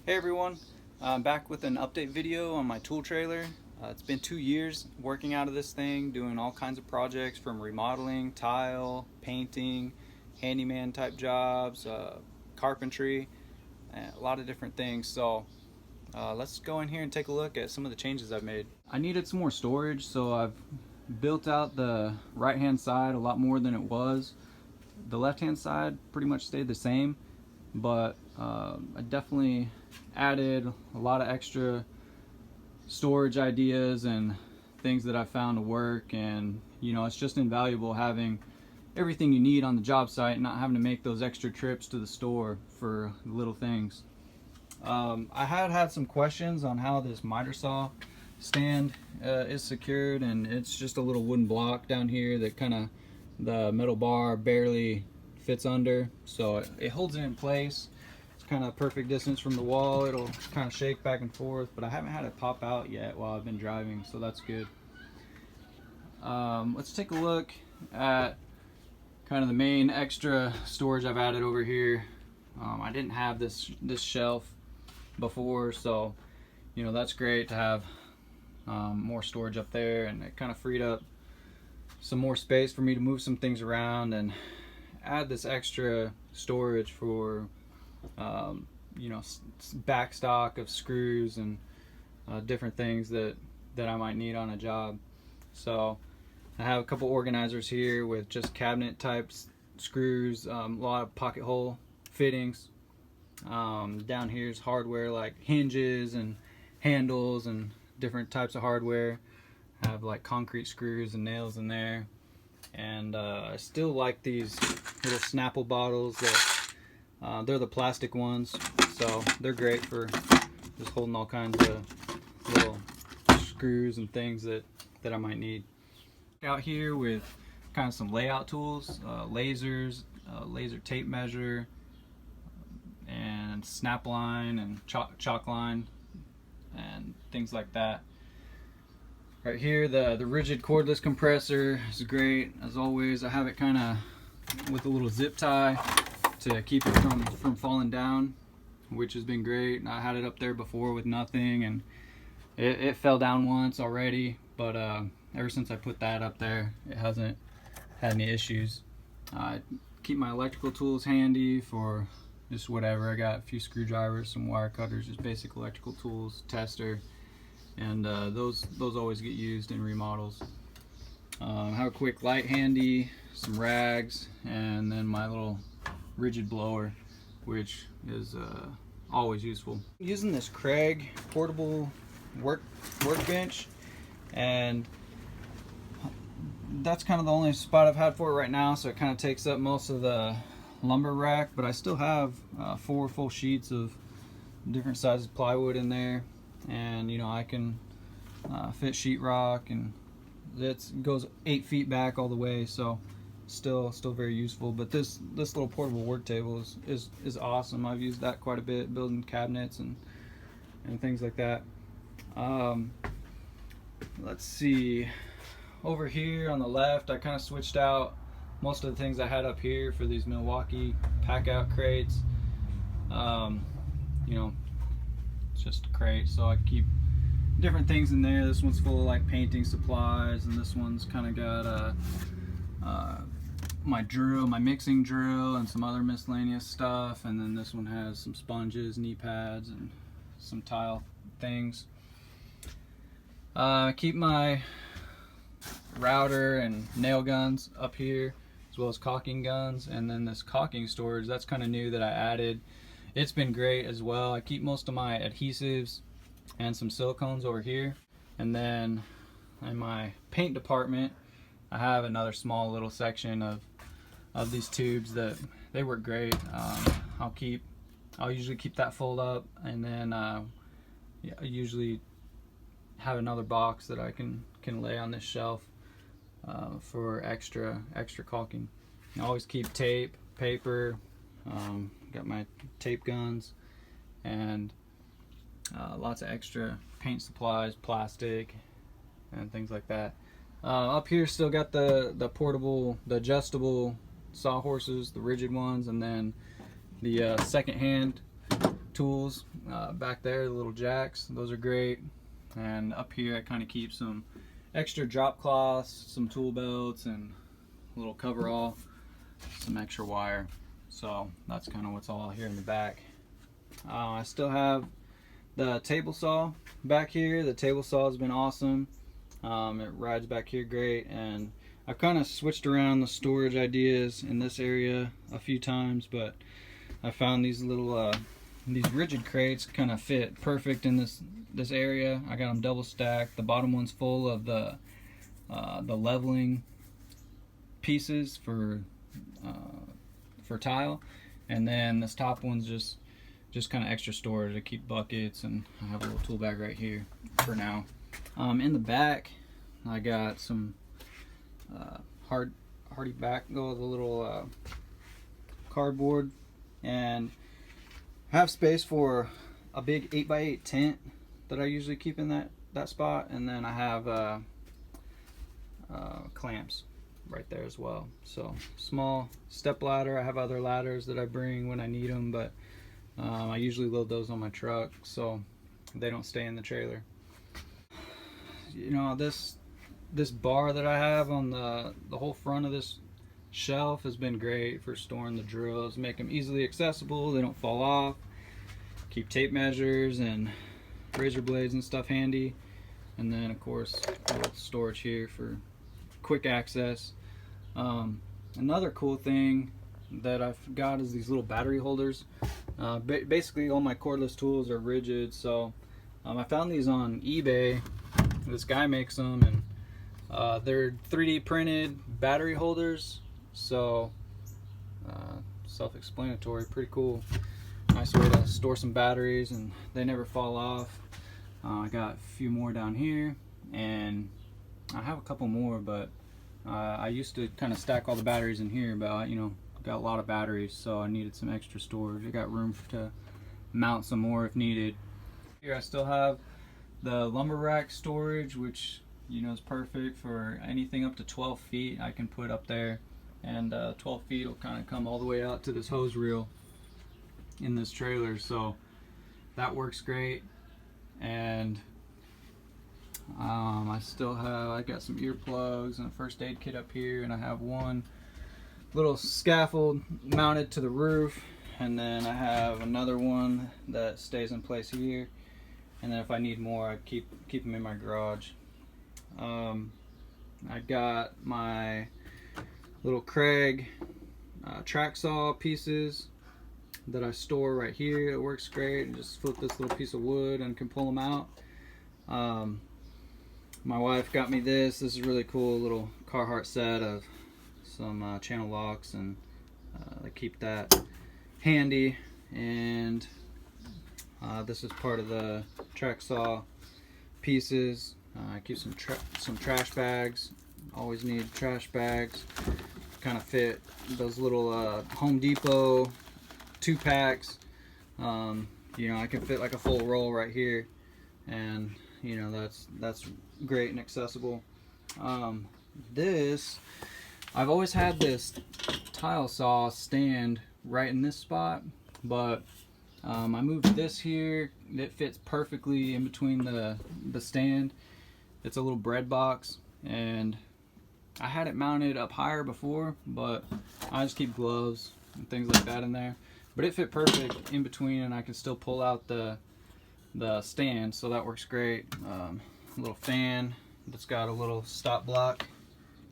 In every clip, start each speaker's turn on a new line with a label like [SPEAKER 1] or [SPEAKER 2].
[SPEAKER 1] Hey everyone, I'm back with an update video on my tool trailer. It's been 2 years working out of this thing, doing all kinds of projects from remodeling, tile, painting, handyman type jobs, carpentry, and a lot of different things. So let's go in here and take a look at some of the changes I've made. I needed some more storage, so I've built out the right hand side a lot more than it was. The left hand side pretty much stayed the same, but I definitely added a lot of extra storage ideas and things that I found to work. And you know, it's just invaluable having everything you need on the job site and not having to make those extra trips to the store for little things. I had some questions on how this miter saw stand is secured, and it's just a little wooden block down here that kind of the metal bar barely fits under, so it holds it in place. It's kind of perfect distance from the wall. It'll kind of shake back and forth, but I haven't had it pop out yet while I've been driving, so that's good. Let's take a look at kind of the main extra storage I've added over here. I didn't have this shelf before, so you know, that's great to have more storage up there, and it kind of freed up some more space for me to move some things around and add this extra storage for you know, back stock of screws and different things that I might need on a job. So I have a couple organizers here with just cabinet types screws, a lot of pocket hole fittings. Down here's hardware like hinges and handles and different types of hardware. I have like concrete screws and nails in there. And I still like these little Snapple bottles that they're the plastic ones, so they're great for just holding all kinds of little screws and things that I might need. Out here with kind of some layout tools, lasers, laser tape measure, and snap line and chalk line and things like that. Right here, the rigid cordless compressor is great as always. I have it kind of with a little zip tie to keep it from falling down, which has been great. I had it up there before with nothing, and it fell down once already, but ever since I put that up there, it hasn't had any issues. I keep my electrical tools handy for just whatever. I got a few screwdrivers, some wire cutters, just basic electrical tools, tester, and those always get used in remodels. I have a quick light handy, some rags, and then my little rigid blower, which is always useful. Using this Kreg portable workbench, and that's kind of the only spot I've had for it right now, so it kind of takes up most of the lumber rack, but I still have 4 full sheets of different sizes plywood in there, and you know, I can fit sheetrock, and it goes 8 feet back all the way, so still very useful. But this little portable work table is awesome. I've used that quite a bit building cabinets and things like that. Let's see, over here on the left, I kind of switched out most of the things I had up here for these Milwaukee pack out crates. You know, it's just a crate, so I keep different things in there. This one's full of like painting supplies, and this one's kind of got my drill, my mixing drill, and some other miscellaneous stuff. And then this one has some sponges, knee pads, and some tile things. Keep my router and nail guns up here, as well as caulking guns. And then this caulking storage, that's kind of new that I added. It's been great as well. I keep most of my adhesives and some silicones over here. And then in my paint department, I have another small little section of these tubes that they work great. I'll usually keep that fold up, and then yeah, I usually have another box that I can lay on this shelf for extra caulking. I always keep tape, paper, got my tape guns, and lots of extra paint supplies, plastic, and things like that. Up here still got the portable, the adjustable sawhorses, the rigid ones, and then the second hand tools. Back there, the little jacks, those are great. And up here I kind of keep some extra drop cloths, some tool belts, and a little coverall, some extra wire. So that's kind of what's all here in the back. I still have the table saw back here. The table saw has been awesome. It rides back here great, and I've kind of switched around the storage ideas in this area a few times, but I found these little these rigid crates kind of fit perfect in this area. I got them double stacked. The bottom one's full of the leveling pieces for tile, and then this top one's just kind of extra storage to keep buckets, and I have a little tool bag right here for now. In the back I got some hardy back with a little cardboard, and I have space for a big 8x8 tent that I usually keep in that spot, and then I have clamps right there as well. So small step ladder. I have other ladders that I bring when I need them, but I usually load those on my truck so they don't stay in the trailer. You know, this bar that I have on the whole front of this shelf has been great for storing the drills. Make them easily accessible, they don't fall off. Keep tape measures and razor blades and stuff handy, and then of course a little storage here for quick access. Another cool thing that I've got is these little battery holders. Basically all my cordless tools are rigid, so I found these on eBay. This guy makes them, and they're 3D printed battery holders, so self-explanatory, pretty cool. Nice way to store some batteries, and they never fall off. I got a few more down here, and I have a couple more, but I used to kind of stack all the batteries in here, but you know, got a lot of batteries, so I needed some extra storage. I got room to mount some more if needed. Here I still have the lumber rack storage, which you know is perfect for anything up to 12 feet I can put up there, and 12 feet will kind of come all the way out to this hose reel in this trailer, so that works great. And I got some earplugs and a first aid kit up here, and I have one little scaffold mounted to the roof, and then I have another one that stays in place here, and then if I need more I keep them in my garage. I got my little Kreg track saw pieces that I store right here. It works great. And just flip this little piece of wood and can pull them out. My wife got me this. This is really cool little Carhartt set of some channel locks, and I keep that handy. And this is part of the track saw pieces. I keep some trash bags. Always need trash bags. Kind of fit those little Home Depot 2-packs. You know, I can fit like a full roll right here, and you know that's great and accessible. I've always had this tile saw stand right in this spot, but I moved this here. It fits perfectly in between the stand. It's a little bread box, and I had it mounted up higher before, but I just keep gloves and things like that in there. But it fit perfect in between, and I can still pull out the stand, so that works great. A little fan that's got a little stop block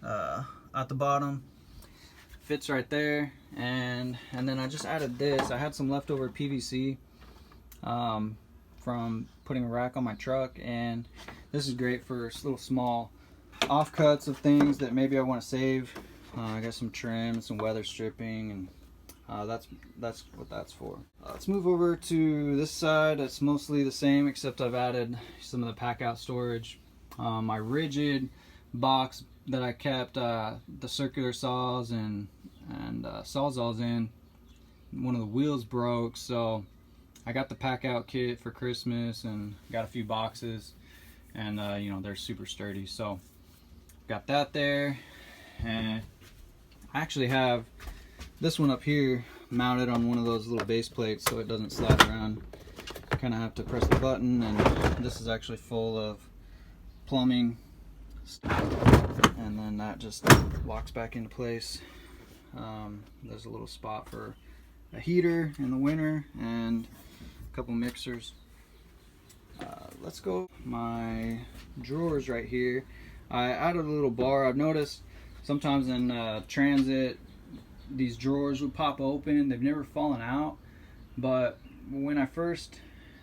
[SPEAKER 1] at the bottom, fits right there. And then I just added this. I had some leftover PVC from putting a rack on my truck, and this is great for little small offcuts of things that maybe I want to save. I got some trim, some weather stripping, and that's what that's for. Let's move over to this side. It's mostly the same, except I've added some of the pack out storage. My rigid box that I kept the circular saws and sawzalls in, one of the wheels broke, so I got the pack out kit for Christmas and got a few boxes, and you know, they're super sturdy, so got that there. And I actually have this one up here mounted on one of those little base plates so it doesn't slide around. You kind of have to press the button, and this is actually full of plumbing stuff, and then that just locks back into place. There's a little spot for a heater in the winter and a couple mixers. Let's go my drawers right here. I added a little bar. I've noticed sometimes in transit these drawers would pop open. They've never fallen out, but when I first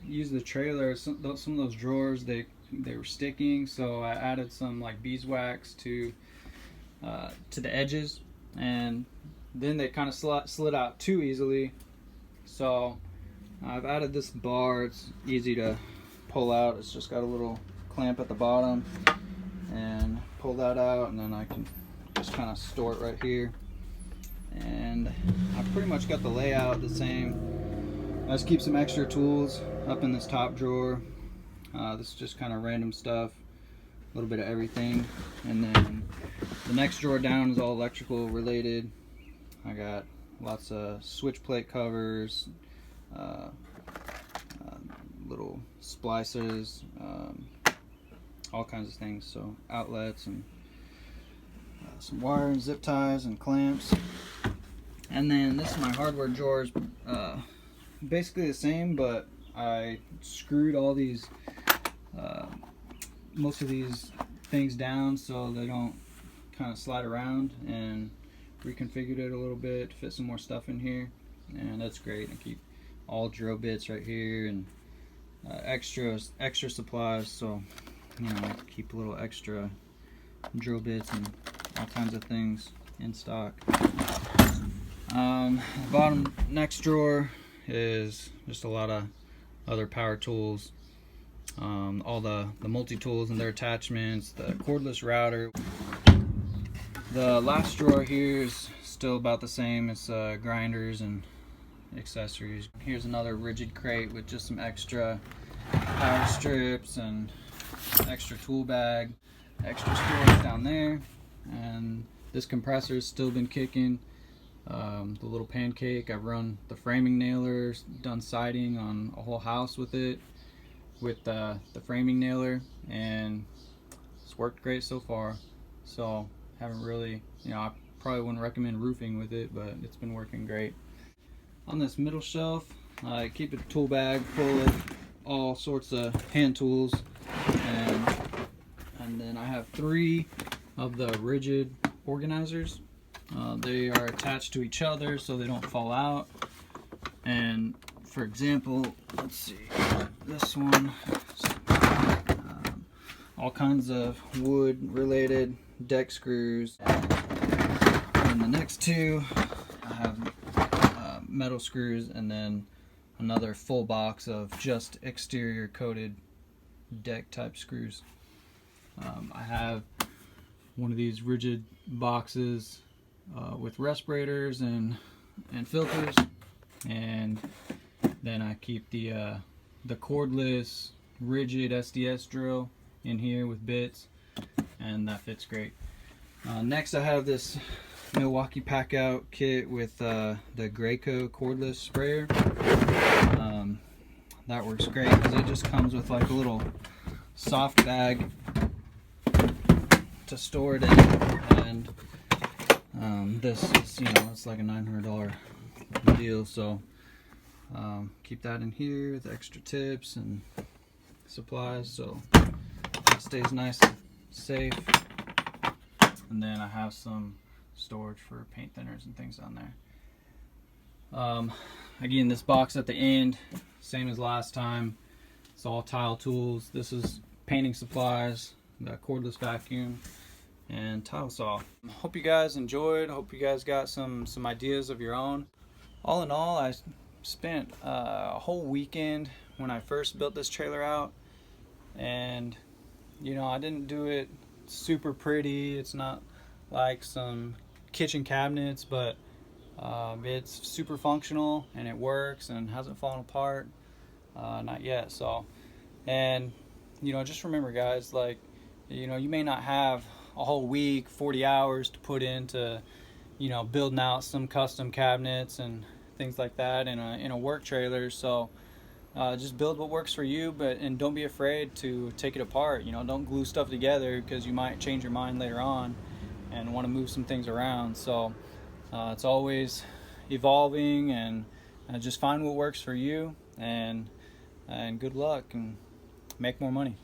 [SPEAKER 1] used the trailer, some of those drawers they were sticking, so I added some like beeswax to the edges, and then they kind of slid out too easily. So I've added this bar. It's easy to pull out. It's just got a little clamp at the bottom, and pull that out, and then I can just kind of store it right here. And I pretty much got the layout the same. I just keep some extra tools up in this top drawer. This is just kind of random stuff, a little bit of everything. And then the next drawer down is all electrical related. I got lots of switch plate covers, little splicers, all kinds of things. So outlets and some wire and zip ties and clamps. And then this is my hardware drawers. Basically the same, but I screwed all these, most of these things down so they don't kind of slide around, and reconfigured it a little bit to fit some more stuff in here, and that's great. I keep all drill bits right here, and extra supplies, so you know, I keep a little extra drill bits and all kinds of things in stock. The bottom next drawer is just a lot of other power tools, all the multi-tools and their attachments, the cordless router. The last drawer here is still about the same. It's grinders and accessories. Here's another rigid crate with just some extra power strips and extra tool bag, extra storage down there. And this compressor's still been kicking. The little pancake, I've run the framing nailers, done siding on a whole house with it, with the framing nailer, and it's worked great so far. So haven't really, you know, I probably wouldn't recommend roofing with it, but it's been working great. On this middle shelf, I keep a tool bag full of all sorts of hand tools, and then I have 3 of the rigid organizers. They are attached to each other so they don't fall out. And for example, let's see, this one, all kinds of wood related deck screws. And the next 2, I have metal screws, and then another full box of just exterior coated deck type screws. I have one of these rigid boxes with respirators and filters, and then I keep the cordless rigid SDS drill in here with bits, and that fits great. Next I have this Milwaukee pack out kit with the Graco cordless sprayer. That works great because it just comes with like a little soft bag to store it in, and this is, you know, it's like a $900 deal, so keep that in here with extra tips and supplies so it stays nice and safe. And then I have some storage for paint thinners and things on there. Again, this box at the end, same as last time, it's all tile tools. This is painting supplies, the cordless vacuum, and tile saw. Hope you guys enjoyed. Hope you guys got some ideas of your own. All in all, I spent a whole weekend when I first built this trailer out, and you know, I didn't do it super pretty. It's not like some kitchen cabinets, but it's super functional and it works and hasn't fallen apart, not yet. So, and you know, just remember guys, like, you know, you may not have a whole week, 40 hours to put into, you know, building out some custom cabinets and things like that in a work trailer. So just build what works for you, and don't be afraid to take it apart. You know, don't glue stuff together, because you might change your mind later on and want to move some things around. So it's always evolving, and just find what works for you, and good luck and make more money.